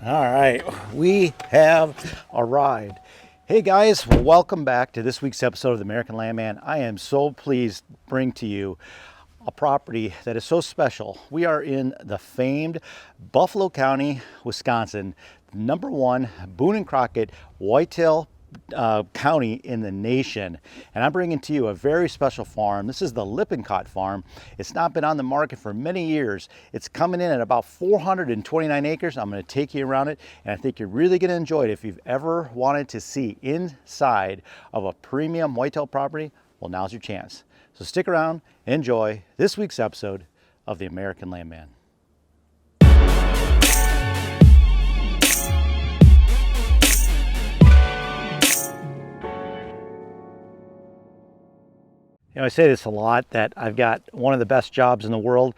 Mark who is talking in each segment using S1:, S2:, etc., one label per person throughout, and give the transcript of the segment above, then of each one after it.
S1: All right, we have arrived. Hey guys, welcome back to this week's episode of the American Landman. I am so pleased to bring to you a property that is so special. We are in the famed Buffalo County, Wisconsin, #1 Boone and Crockett Whitetail county in the nation, and I'm bringing to you a very special farm. This is the Lippincott farm. It's not been on the market for many years. It's coming in at about 429 acres. I'm going to take you around it, and I think you're really going to enjoy it. If you've ever wanted to see inside of a premium whitetail property, well, now's your chance. So stick around, enjoy this week's episode of the American Landman. You know, I say this a lot, that I've got one of the best jobs in the world,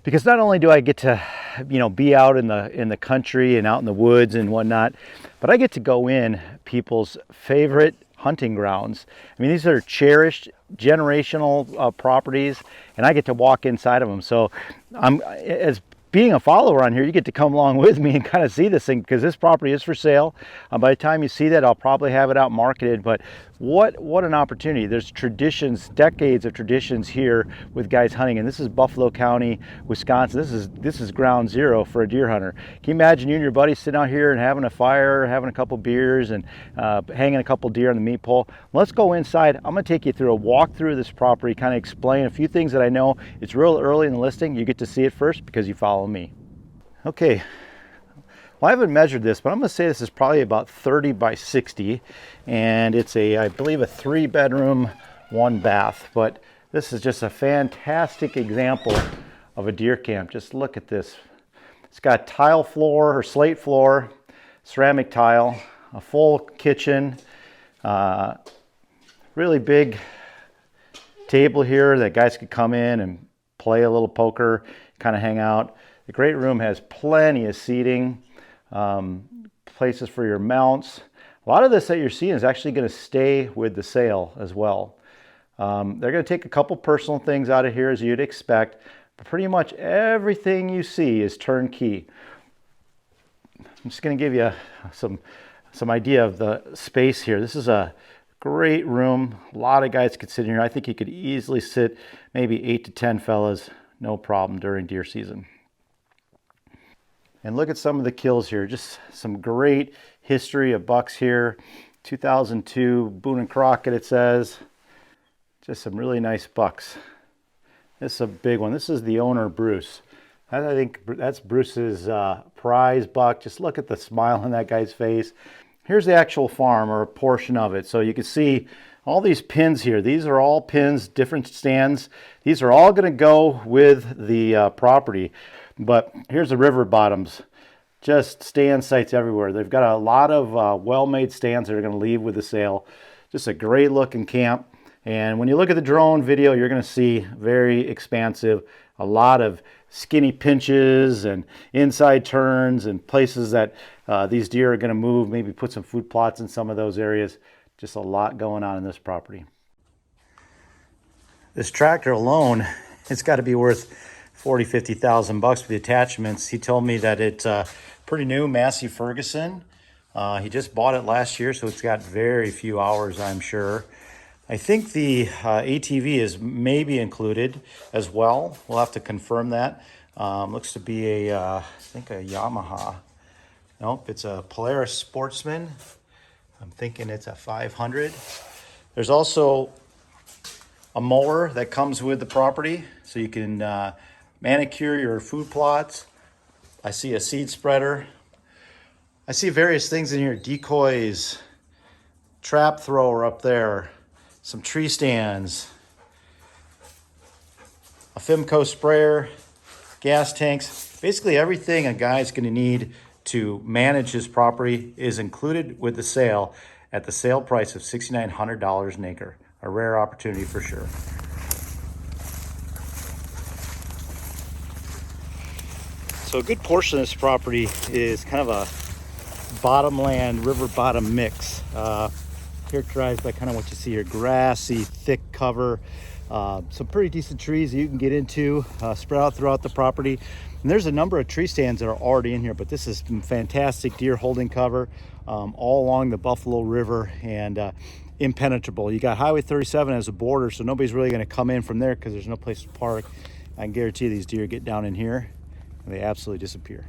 S1: because not only do I get to, be out in the country and out in the woods and whatnot, but I get to go in people's favorite hunting grounds. I mean, these are cherished generational properties, and I get to walk inside of them. So as being a follower on here, you get to come along with me and kind of see this thing, because this property is for sale. By the time you see that, I'll probably have it out marketed. But what an opportunity. There's traditions, decades of traditions here with guys hunting, and this is Buffalo County, Wisconsin. This is ground zero for a deer hunter. Can you imagine you and your buddies sitting out here and having a fire, having a couple beers, and hanging a couple deer on the meat pole? Let's go inside. I'm going to take you through a walk through this property, kind of explain a few things that I know. It's real early in the listing. You get to see it first because you follow me. Okay. Well, I haven't measured this, but I'm going to say this is probably about 30 by 60, and it's I believe a 3-bedroom, 1 bath. But this is just a fantastic example of a deer camp. Just look at this. It's got tile floor or slate floor, ceramic tile, a full kitchen, really big table here that guys could come in and play a little poker, kind of hang out. The great room has plenty of seating. Places for your mounts. A lot of this that you're seeing is actually going to stay with the sale as well. They're going to take a couple personal things out of here, as you'd expect, but pretty much everything you see is turnkey. I'm just going to give you some idea of the space here. This is a great room. A lot of guys could sit in here. I think you could easily sit maybe 8 to 10 fellas, no problem, during deer season. And look at some of the kills here. Just some great history of bucks here. 2002 Boone and Crockett, it says. Just some really nice bucks. This is a big one. This is the owner, Bruce. I think that's Bruce's prize buck. Just look at the smile on that guy's face. Here's the actual farm, or a portion of it. So you can see all these pins here. These are all pins, different stands. These are all going to go with the property. But here's the river bottoms. Just stand sites everywhere. They've got a lot of well-made stands that are going to leave with the sale. Just a great looking camp. And when you look at the drone video, you're going to see very expansive, a lot of skinny pinches and inside turns and places that these deer are going to move, maybe put some food plots in some of those areas. Just a lot going on in this property. This tractor alone, it's got to be worth 40,000, 50,000 bucks with the attachments. He told me that it's pretty new, Massey Ferguson. He just bought it last year, so it's got very few hours, I'm sure. I think the ATV is maybe included as well. We'll have to confirm that. Looks to be I think a Yamaha. Nope, it's a Polaris Sportsman. I'm thinking it's a 500. There's also a mower that comes with the property, so you can manicure your food plots. I see a seed spreader. I see various things in here, decoys, trap thrower up there, some tree stands, a Fimco sprayer, gas tanks. Basically everything a guy's going to need to manage his property is included with the sale at the sale price of $6,900 an acre. A rare opportunity for sure. So a good portion of this property is kind of a bottomland river bottom mix, characterized by kind of what you see here, grassy, thick cover, Some pretty decent trees that you can get into, spread out throughout the property. And there's a number of tree stands that are already in here, but this is fantastic deer holding cover all along the Buffalo River, and impenetrable. You got Highway 37 as a border, so nobody's really going to come in from there because there's no place to park. I can guarantee you these deer get down in here and they absolutely disappear.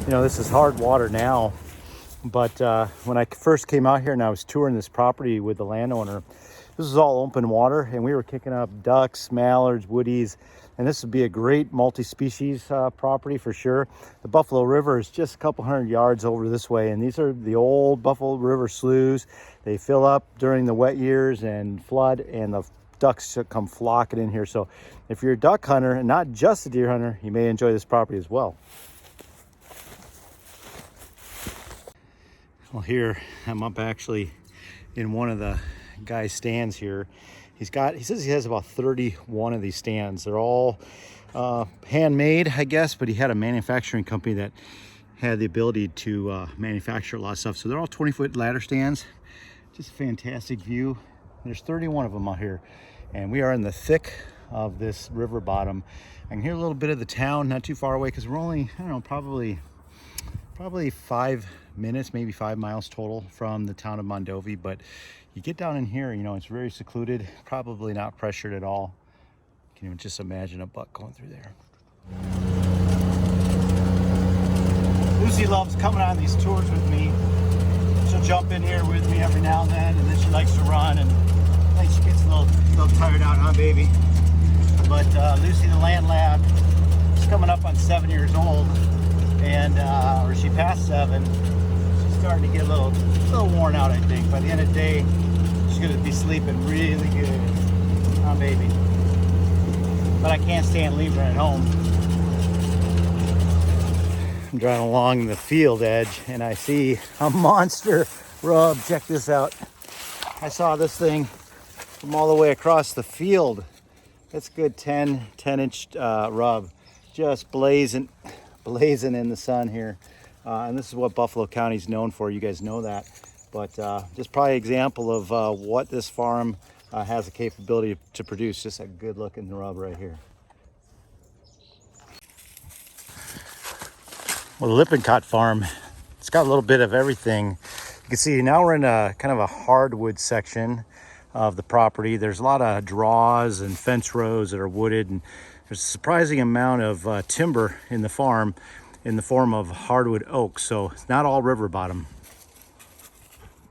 S1: You know, this is hard water now, but when I first came out here and I was touring this property with the landowner, this was all open water, and we were kicking up ducks, mallards, woodies, and this would be a great multi-species property for sure. The Buffalo River is just a couple hundred yards over this way, and these are the old Buffalo River sloughs. They fill up during the wet years and flood, and the ducks should come flocking in here. So if you're a duck hunter and not just a deer hunter, you may enjoy this property as well. Well, here I'm up actually in one of the guy's stands here. He says he has about 31 of these stands. They're all handmade, I guess, but he had a manufacturing company that had the ability to manufacture a lot of stuff. So they're all 20-foot ladder stands. Just a fantastic view. There's 31 of them out here, and we are in the thick of this river bottom. I can hear a little bit of the town not too far away because we're only, I don't know, probably 5 minutes, maybe 5 miles total from the town of Mondovi. But you get down in here, you know, it's very secluded, probably not pressured at all. You can even just imagine a buck going through there. Lucy loves coming on these tours with me. She'll jump in here with me every now and then she likes to run, and I think she gets a little tired out, huh, baby? But Lucy, the land lab, she's coming up on 7 years old, and or she passed 7. She's starting to get a little worn out, I think. By the end of the day, she's going to be sleeping really good, huh, baby? But I can't stand leaving her at home. I'm driving along the field edge and I see a monster rub. Check this out. I saw this thing from all the way across the field. That's a good 10-inch rub, just blazing in the sun here. And this is what Buffalo County is known for. You guys know that. But just probably an example of what this farm has the capability to produce. Just a good looking rub right here. Well, the Lippincott farm, it's got a little bit of everything. You can see now we're in a kind of a hardwood section of the property. There's a lot of draws and fence rows that are wooded, and there's a surprising amount of timber in the farm in the form of hardwood oak, so it's not all river bottom.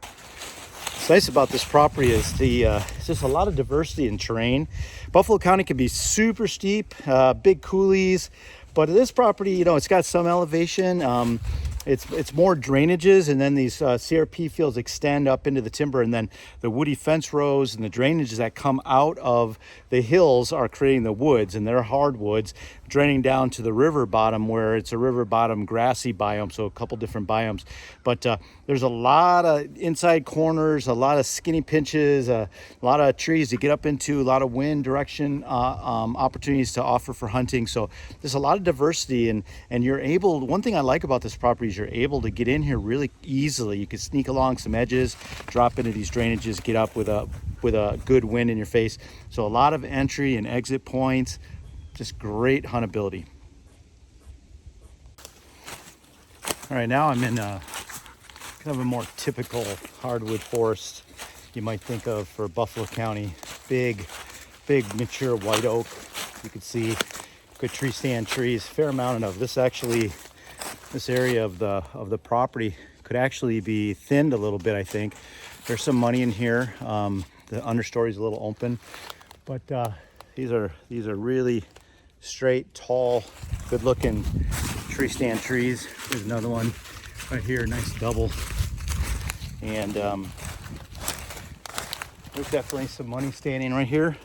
S1: What's nice about this property is it's just a lot of diversity in terrain. Buffalo County can be super steep, big coulees, but this property, you know, it's got some elevation. It's more drainages, and then these CRP fields extend up into the timber, and then the woody fence rows and the drainages that come out of the hills are creating the woods, and they're hardwoods draining down to the river bottom, where it's a river bottom grassy biome, so a couple different biomes. But there's a lot of inside corners, a lot of skinny pinches, a lot of trees to get up into, a lot of wind direction opportunities to offer for hunting. So there's a lot of diversity, and you're able, one thing I like about this property is you're able to get in here really easily. You can sneak along some edges, drop into these drainages, get up with a good wind in your face. So a lot of entry and exit points, just great huntability. All right, now I'm in kind of a more typical hardwood forest you might think of for Buffalo County. Big mature white oak. You can see good tree stand trees, fair amount of this. Actually, this area of the property could actually be thinned a little bit, I think. There's some money in here. The understory is a little open, but these are really straight, tall, good looking tree stand trees. There's another one right here, nice double. And there's definitely some money standing right here.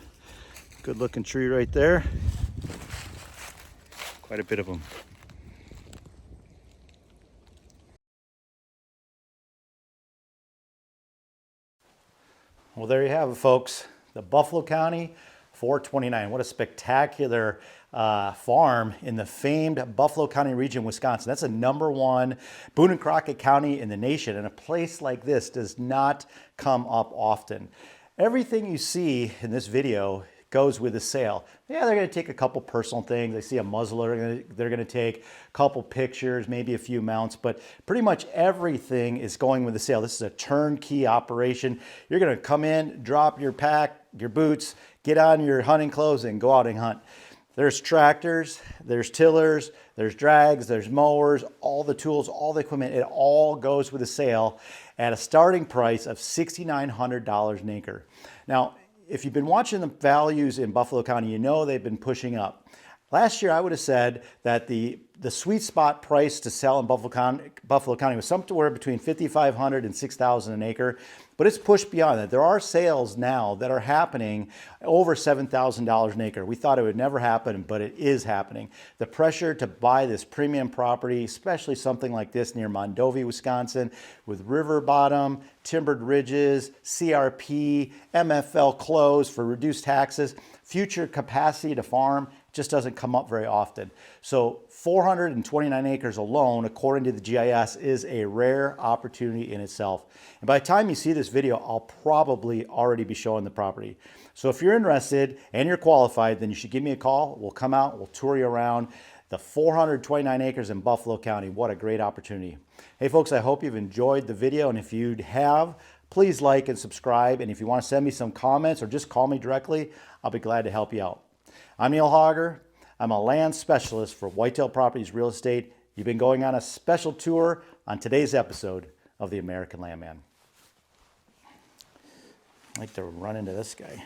S1: Good looking tree right there. Quite a bit of them. Well, there you have it, folks. The Buffalo County $429. What a spectacular farm in the famed Buffalo County region, Wisconsin. That's a #1 Boone and Crockett County in the nation, and a place like this does not come up often. Everything you see in this video goes with the sale. Yeah, they're going to take a couple personal things. I see a muzzler, they're going to take a couple pictures, maybe a few mounts, but pretty much everything is going with the sale. This is a turnkey operation. You're going to come in, drop your pack, your boots, get on your hunting clothes, and go out and hunt. There's tractors, there's tillers, there's drags, there's mowers, all the tools, all the equipment, it all goes with the sale at a starting price of $6,900 an acre. Now, if you've been watching the values in Buffalo County, you know they've been pushing up. Last year, I would have said that the sweet spot price to sell in Buffalo County was somewhere between $5,500 and $6,000 an acre, but it's pushed beyond that. There are sales now that are happening over $7,000 an acre. We thought it would never happen, but it is happening. The pressure to buy this premium property, especially something like this near Mondovi, Wisconsin, with river bottom, timbered ridges, CRP, MFL close for reduced taxes, future capacity to farm, just doesn't come up very often. So 429 acres alone, according to the GIS, is a rare opportunity in itself. And by the time you see this video, I'll probably already be showing the property. So if you're interested and you're qualified, then you should give me a call. We'll come out, we'll tour you around the 429 acres in Buffalo County. What a great opportunity. Hey folks, I hope you've enjoyed the video, and if you have, please like and subscribe. And if you want to send me some comments or just call me directly, I'll be glad to help you out. I'm Neil Hogger. I'm a land specialist for Whitetail Properties Real Estate. You've been going on a special tour on today's episode of The American Landman. I like to run into this guy.